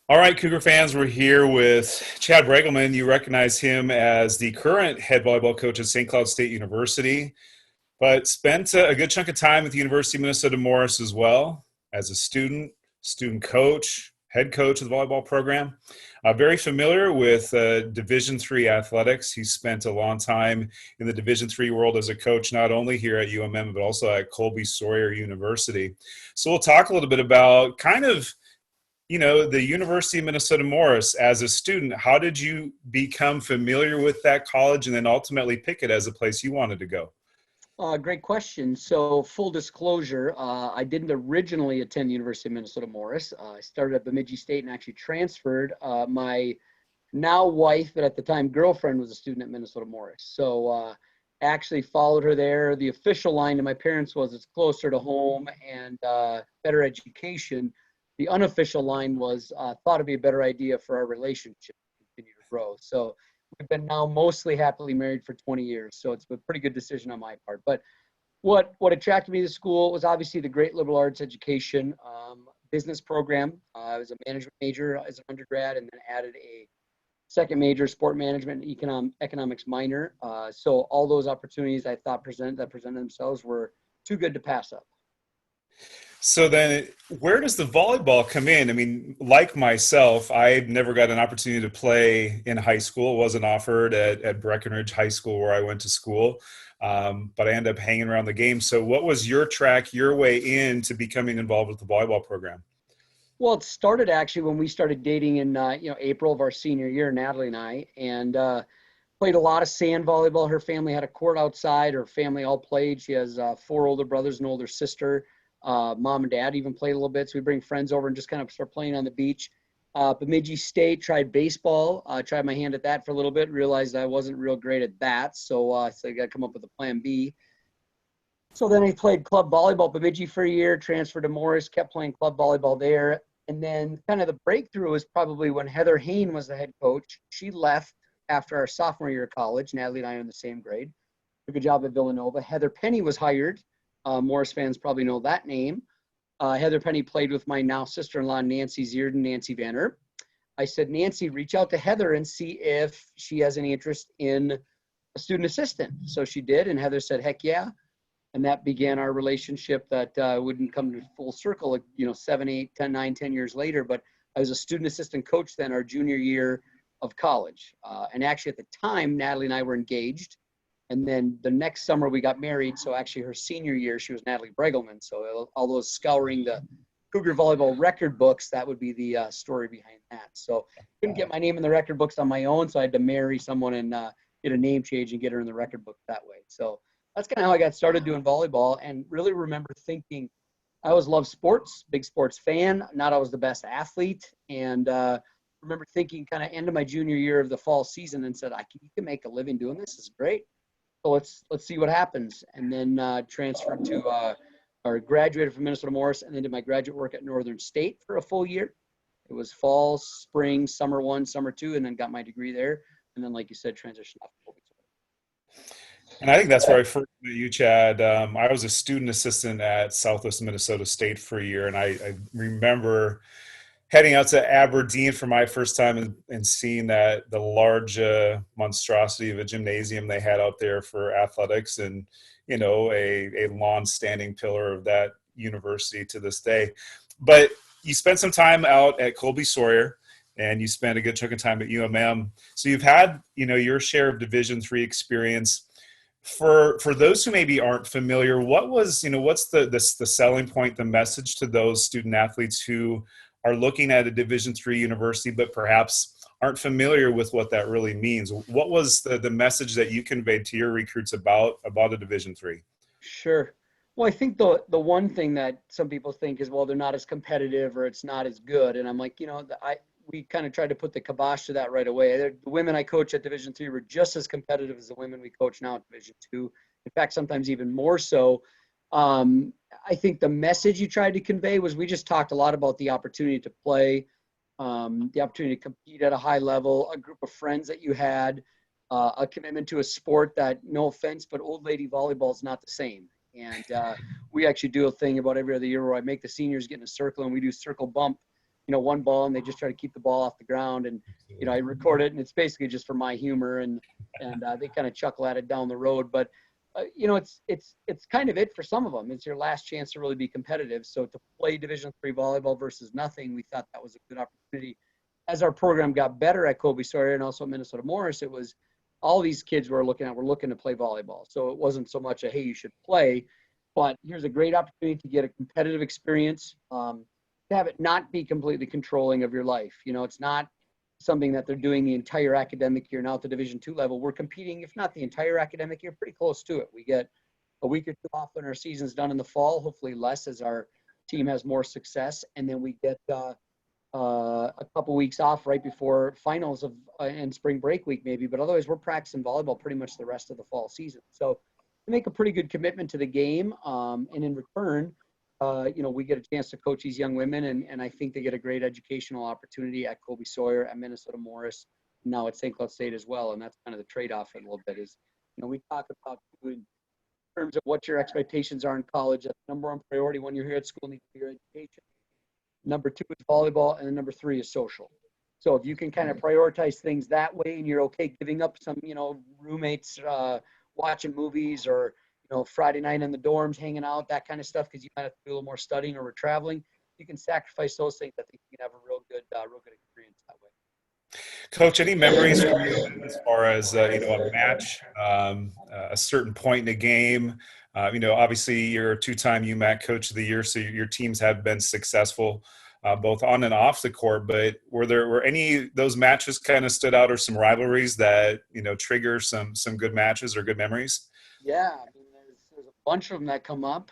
All right, Cougar fans, we're here with Chad Braegelmann. You recognize him as the current head volleyball coach at St. Cloud State University, but spent a good chunk of time at the University of Minnesota Morris as well as a student, student coach, head coach of the volleyball program. Very familiar with Division III athletics. He spent a long time in the Division III world as a coach, not only here at UMM, but also at Colby Sawyer University. So we'll talk a little bit about the University of Minnesota Morris as a student. How did you become familiar with that college and then ultimately pick it as a place you wanted to go? Great question. So full disclosure, I didn't originally attend the University of Minnesota Morris. I started at Bemidji State and actually transferred. My now wife, but at the time girlfriend, was a student at Minnesota Morris. So actually followed her there. The official line to my parents was it's closer to home and better education. The unofficial line was thought it'd be a better idea for our relationship to continue to grow. So we've been now mostly happily married for 20 years. So it's a pretty good decision on my part. But what attracted me to school was obviously the great liberal arts education, business program. I was a management major as an undergrad and then added a second major, sport management and economics minor. So all those opportunities I thought presented themselves were too good to pass up. So then where does the volleyball come in? I mean, like myself, I never got an opportunity to play in high school. It wasn't offered at Breckenridge High School where I went to school, but I ended up hanging around the game. So what was your track, your way into becoming involved with the volleyball program? Well, it started actually when we started dating in April of our senior year, Natalie and I, and played a lot of sand volleyball. Her family had a court outside. Her family all played. She has four older brothers and an older sister. Mom and dad even played a little bit. So we bring friends over and just kind of start playing on the beach. Bemidji State, tried baseball, tried my hand at that for a little bit, realized I wasn't real great at that. So I got to come up with a plan B. So then I played club volleyball at Bemidji for a year, transferred to Morris, kept playing club volleyball there. And then kind of the breakthrough was probably when Heather Hayne was the head coach. She left after our sophomore year of college. Natalie and I are in the same grade. Took a job at Villanova. Heather Penny was hired. Morris fans probably know that name. Heather Penny played with my now sister-in-law, Nancy Zierden, Nancy Vanner. I said, Nancy, reach out to Heather and see if she has any interest in a student assistant. So she did, and Heather said, heck yeah. And that began our relationship that wouldn't come to full circle, 7, 8, 10, 9, 10 years later. But I was a student assistant coach then our junior year of college. And actually at the time, Natalie and I were engaged. And then the next summer we got married. So actually her senior year, she was Natalie Braegelmann. So all those scouring the Cougar volleyball record books, that would be the story behind that. So couldn't get my name in the record books on my own. So I had to marry someone and get a name change and get her in the record book that way. So that's kind of how I got started doing volleyball, and really remember thinking I always loved sports, big sports fan, not always the best athlete. And remember thinking kind of end of my junior year of the fall season and said, you can make a living doing this. This is great. So let's see what happens. And then transferred to or graduated from Minnesota Morris and then did my graduate work at Northern State for a full year. It was fall, spring, summer 1, summer 2, and then got my degree there. And then, like you said, transitioned off. And I think that's where I first met you, Chad. I was a student assistant at Southwest Minnesota State for a year, and I remember heading out to Aberdeen for my first time and seeing that the large monstrosity of a gymnasium they had out there for athletics, and a long-standing pillar of that university to this day. But you spent some time out at Colby Sawyer, and you spent a good chunk of time at UMM. So you've had your share of Division III experience. For those who maybe aren't familiar, what's the selling point, the message to those student athletes who are looking at a Division III university but perhaps aren't familiar with what that really means? What was the message that you conveyed to your recruits about a Division III? Sure. Well, I think the one thing that some people think is, well, they're not as competitive or it's not as good. And I'm like, we kind of tried to put the kibosh to that right away. The women I coach at Division III were just as competitive as the women we coach now at Division II. In fact, sometimes even more so. I think the message you tried to convey was we just talked a lot about the opportunity to play, the opportunity to compete at a high level, a group of friends that you had, a commitment to a sport that, no offense, but old lady volleyball is not the same. And we actually do a thing about every other year where I make the seniors get in a circle and we do circle bump one ball, and they just try to keep the ball off the ground. And, I record it, and it's basically just for my humor, and they kind of chuckle at it down the road. But, it's kind of it for some of them. It's your last chance to really be competitive. So to play Division III volleyball versus nothing, we thought that was a good opportunity. As our program got better at Colby Sawyer and also at Minnesota Morris, it was all these kids were looking to play volleyball. So it wasn't so much hey, you should play, but here's a great opportunity to get a competitive experience, to have it not be completely controlling of your life. It's not something that they're doing the entire academic year. Now at the Division II level, we're competing, if not the entire academic year, pretty close to it. We get a week or two off when our season's done in the fall, hopefully less as our team has more success. And then we get a couple weeks off right before finals and spring break week maybe. But otherwise, we're practicing volleyball pretty much the rest of the fall season. So we make a pretty good commitment to the game. And in return, we get a chance to coach these young women, and I think they get a great educational opportunity at Colby Sawyer, at Minnesota Morris, now at St. Cloud State as well. And that's kind of the trade-off a little bit is, we talk about in terms of what your expectations are in college. That's number one priority when you're here at school, needs to be your education. Number two is volleyball, and then number three is social. So if you can kind of prioritize things that way, and you're okay giving up some, roommates watching movies, or Friday night in the dorms, hanging out, that kind of stuff, because you might have to do a little more studying or we're traveling. You can sacrifice those things. I think you can have a real good experience that way. Coach, any memories for you as far as a match, a certain point in a game? Obviously you're a two-time UMAC Coach of the Year, so your teams have been successful both on and off the court. But were any of those matches kind of stood out, or some rivalries that trigger some good matches or good memories? Yeah, I mean, there's a bunch of them that come up.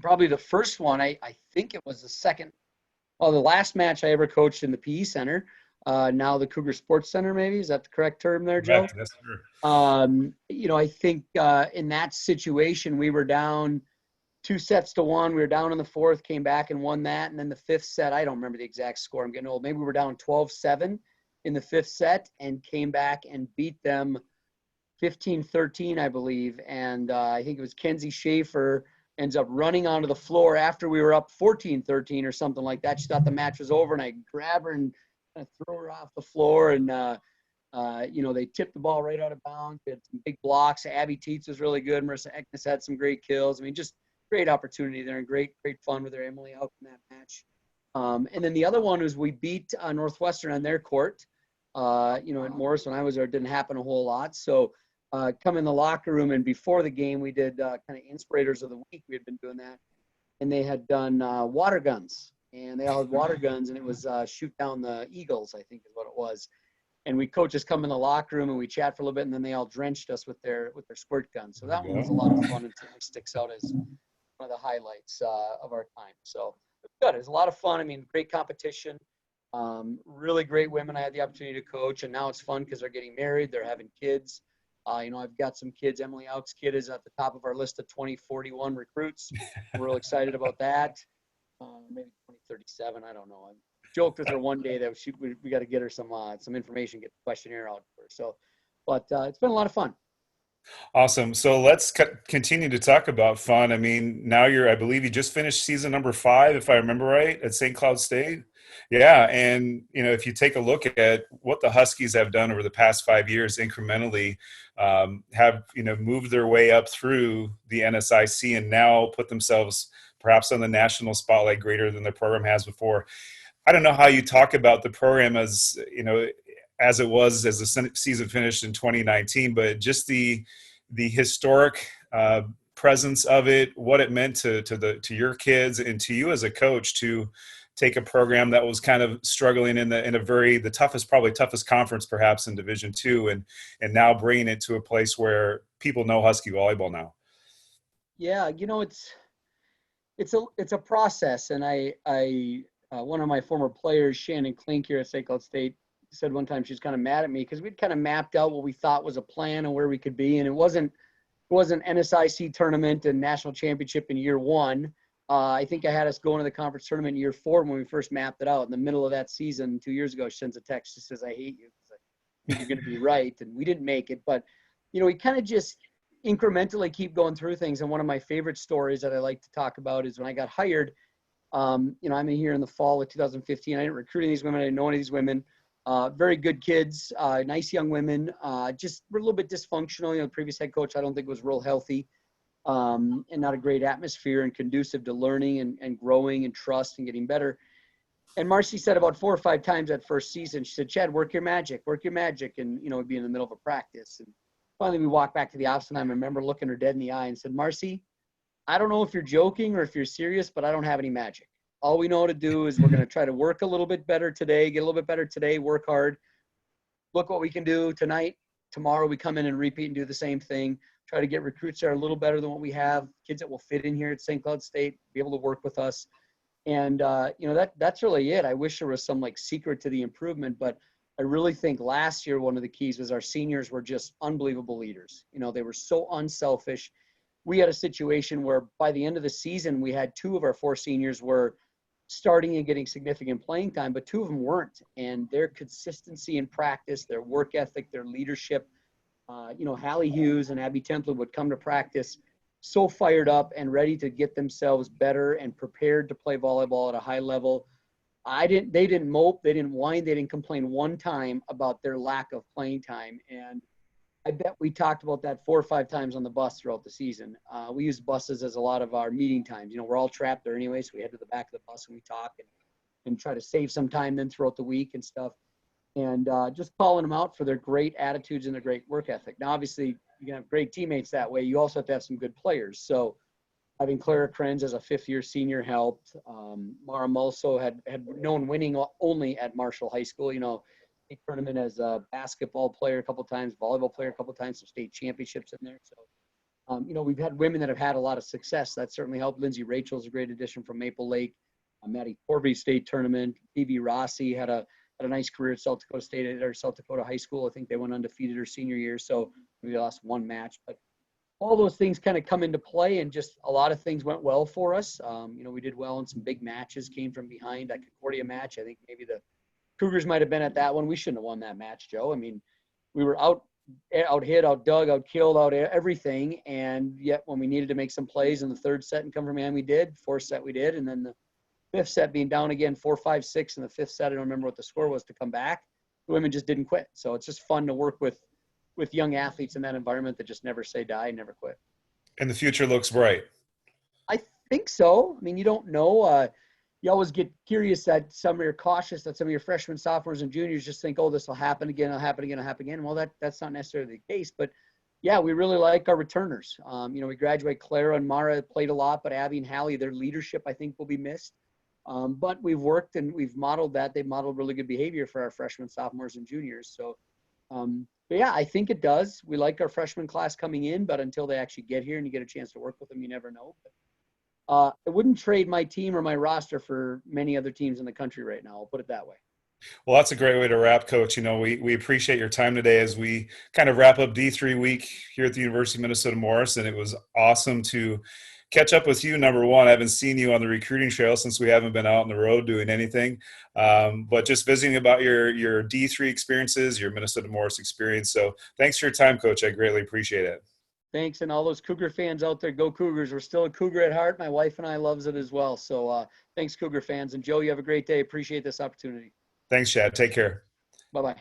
Probably the first one, I think it was the last match I ever coached in the PE Center. Now the Cougar Sports Center, maybe. Is that the correct term there, Joe? Yes, sir. I think in that situation, we were down 2-1. We were down in the fourth, came back and won that. And then the fifth set, I don't remember the exact score. I'm getting old. Maybe we were down 12-7 in the fifth set and came back and beat them 15-13, I believe. And I think it was Kenzie Schaefer ends up running onto the floor after we were up 14-13 or something like that. She thought the match was over, and I grab her and kind of throw her off the floor. And, they tipped the ball right out of bounds. We had some big blocks. Abby Teets was really good. Marissa Eknes had some great kills. I mean, just great opportunity there, and great fun with her. Emily out in that match. And then the other one was we beat Northwestern on their court. At Morris, when I was there, it didn't happen a whole lot. So come in the locker room, and before the game, we did kind of inspirators of the week. We had been doing that. And they had done water guns. And they all had water guns, and it was shoot down the Eagles, I think is what it was. And we coaches come in the locker room, and we chat for a little bit, and then they all drenched us with their squirt guns. So that one was a lot of fun, and certainly sticks out as one of the highlights of our time. So it was good. It was a lot of fun. I mean, great competition. Really great women I had the opportunity to coach, and now it's fun because they're getting married, they're having kids. I've got some kids. Emily Auk's kid is at the top of our list of 2041 recruits. We're real excited about that. Maybe 2037, I don't know. I joked with her one day that we got to get her some information, get the questionnaire out for her. So, but it's been a lot of fun. Awesome. So let's continue to talk about fun. I mean, now I believe you just finished season number 5, if I remember right, at St. Cloud State. Yeah. And, if you take a look at what the Huskies have done over the past 5 years incrementally, have, moved their way up through the NSIC and now put themselves perhaps on the national spotlight greater than the program has before. I don't know how you talk about the program as it was as the season finished in 2019, but just the historic presence of it, what it meant to your kids and to you as a coach to take a program that was kind of struggling in the toughest conference perhaps in Division II, and now bringing it to a place where people know Husky volleyball now. Yeah, it's a process, and I one of my former players, Shannon Klink here at St. Cloud State, said one time she was kind of mad at me because we'd kind of mapped out what we thought was a plan and where we could be, and it wasn't NSIC tournament and national championship in year 1. I think I had us going to the conference tournament in year 4 when we first mapped it out. In the middle of that season 2 years ago, she sends a text. She says, "I hate you because I think you're going to be right," and we didn't make it, but we kind of just incrementally keep going through things. And one of my favorite stories that I like to talk about is when I got hired. I'm in here in the fall of 2015. I didn't recruit any of these women. I didn't know any of these women. Very good kids, nice young women. Just were a little bit dysfunctional. The previous head coach I don't think was real healthy, and not a great atmosphere and conducive to learning and growing and trust and getting better. And Marcy said about 4 or 5 times that first season, she said, Chad, work your magic. And, we'd be in the middle of a practice. And finally we walked back to the office and I remember looking her dead in the eye and said, Marcy, I don't know if you're joking or if you're serious, but I don't have any magic. All we know how to do is we're going to try to work a little bit better today, get a little bit better today, work hard. Look what we can do tonight. Tomorrow we come in and repeat and do the same thing. Try to get recruits that are a little better than what we have, kids that will fit in here at St. Cloud State, be able to work with us. And, that's really it. I wish there was some secret to the improvement, but I really think last year, one of the keys was our seniors were just unbelievable leaders. They were so unselfish. We had a situation where by the end of the season, we had 2 of our 4 seniors were starting and getting significant playing time, but 2 of them weren't. And their consistency in practice, their work ethic, their leadership, Hallie Hughes and Abby Templin would come to practice so fired up and ready to get themselves better and prepared to play volleyball at a high level. They didn't mope, they didn't whine, they didn't complain one time about their lack of playing time. And I bet we talked about that 4 or 5 times on the bus throughout the season. We use buses as a lot of our meeting times. We're all trapped there anyway, so we head to the back of the bus and we talk and try to save some time then throughout the week and stuff. And just calling them out for their great attitudes and their great work ethic. Now, obviously, you can have great teammates that way. You also have to have some good players. So having Clara Krenz as a 5th-year senior helped. Mara Mulso had known winning only at Marshall High School. State tournament as a basketball player a couple times, volleyball player a couple times, some state championships in there. So, we've had women that have had a lot of success. That certainly helped. Lindsay Rachel's a great addition from Maple Lake. Maddie Corby state tournament. Phoebe Rossi had a nice career at South Dakota State or South Dakota High School. I think they went undefeated her senior year, so we lost 1 match. But all those things kind of come into play, and just a lot of things went well for us. We did well in some big matches, came from behind. That Concordia match, I think maybe the Cougars might have been at that one. We shouldn't have won that match, Joe. I mean, we were out hit, out dug, out killed, out everything, and yet when we needed to make some plays in the 3rd set and come from behind, we did. 4th set we did, and then the 5th set being down again 4-5-6 in the 5th set. I don't remember what the score was to come back. The women just didn't quit. So it's just fun to work with young athletes in that environment that just never say die, never quit. And the future looks bright. I think so. I mean, you don't know. You always get curious that some of your cautious that some of your freshmen, sophomores, and juniors just think, oh, this will happen again, it'll happen again, it'll happen again. Well, that's not necessarily the case. But yeah, we really like our returners. We graduate Clara and Mara played a lot, but Abby and Hallie, their leadership, I think, will be missed. But we've worked and we've modeled that. They've modeled really good behavior for our freshmen, sophomores, and juniors. So, but yeah, I think it does. We like our freshman class coming in, but until they actually get here and you get a chance to work with them, you never know. But, I wouldn't trade my team or my roster for many other teams in the country right now. I'll put it that way. Well, that's a great way to wrap, Coach. We appreciate your time today as we kind of wrap up D3 week here at the University of Minnesota Morris, and it was awesome to catch up with you. Number one, I haven't seen you on the recruiting trail since we haven't been out on the road doing anything, but just visiting about your D3 experiences, your Minnesota Morris experience. So thanks for your time, Coach. I greatly appreciate it. Thanks, and all those Cougar fans out there, go Cougars. We're still a Cougar at heart. My wife and I loves it as well. So thanks, Cougar fans. And Joe, you have a great day. Appreciate this opportunity. Thanks, Chad. Take care. Bye-bye.